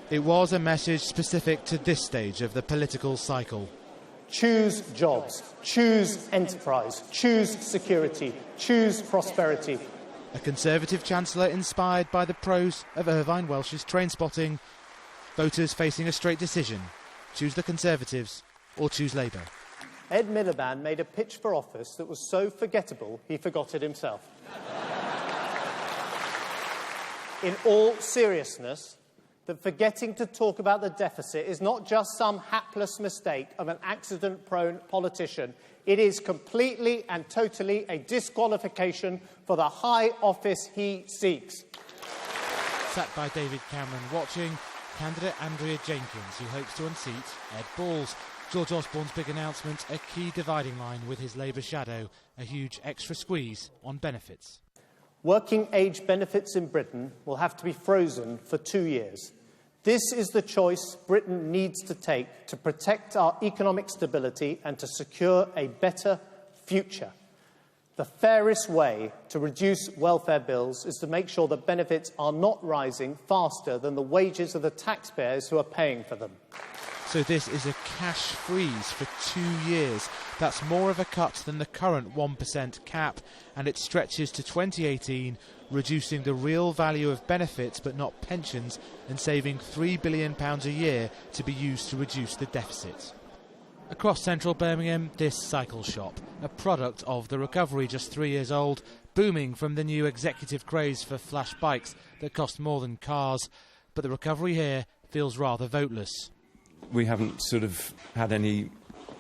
It was a message specific to this stage of the political cycle. Choose jobs, choose enterprise, choose security, choose prosperity. A Conservative Chancellor inspired by the prose of Irvine Welsh's Trainspotting. Voters facing a straight decision: choose the Conservatives or choose Labour. Ed Miliband made a pitch for office that was so forgettable he forgot it himself. In all seriousness, that forgetting to talk about the deficit is not just some hapless mistake of an accident-prone politician. It is completely and totally a disqualification for the high office he seeks. Sat by David Cameron watching, candidate Andrea Jenkins, who hopes to unseat Ed Balls. George Osborne's big announcement, a key dividing line with his Labour shadow, a huge extra squeeze on benefits. Working age benefits in Britain will have to be frozen for 2 years. This is the choice Britain needs to take to protect our economic stability and to secure a better future. The fairest way to reduce welfare bills is to make sure that benefits are not rising faster than the wages of the taxpayers who are paying for them. So this is a cash freeze for 2 years. That's more of a cut than the current 1% cap, and it stretches to 2018, reducing the real value of benefits but not pensions, and saving £3 billion a year to be used to reduce the deficit. Across central Birmingham, this cycle shop, a product of the recovery just 3 years old, booming from the new executive craze for flash bikes that cost more than cars. But the recovery here feels rather voteless. We haven't sort of had any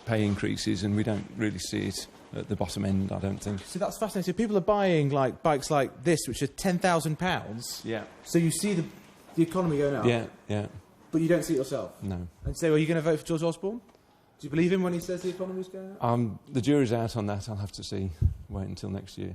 pay increases, and we don't really see it at the bottom end, I don't think. So that's fascinating. So people are buying like bikes like this, which are £10,000. Yeah. So you see the economy going up. Yeah, yeah. But you don't see it yourself. No. And so, are you going to vote for George Osborne? Do you believe him when he says the economy's going up? The jury's out on that. I'll have to see. Wait until next year.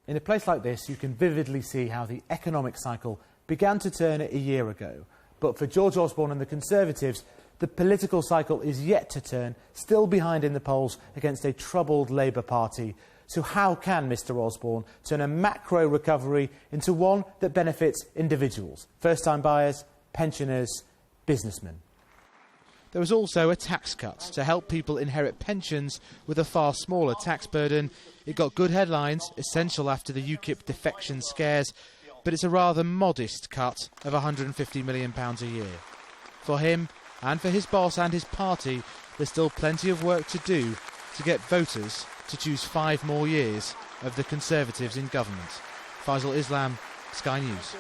In a place like this, you can vividly see how the economic cycle began to turn a year ago. But for George Osborne and the Conservatives, the political cycle is yet to turn, still behind in the polls against a troubled Labour Party. So how can Mr Osborne turn a macro recovery into one that benefits individuals, first-time buyers, pensioners, businessmen? There was also a tax cut to help people inherit pensions with a far smaller tax burden. It got good headlines, essential after the UKIP defection scares, but it's a rather modest cut of £150 million a year. For him, and for his boss and his party, there's still plenty of work to do to get voters to choose 5 more years of the Conservatives in government. Faisal Islam, Sky News.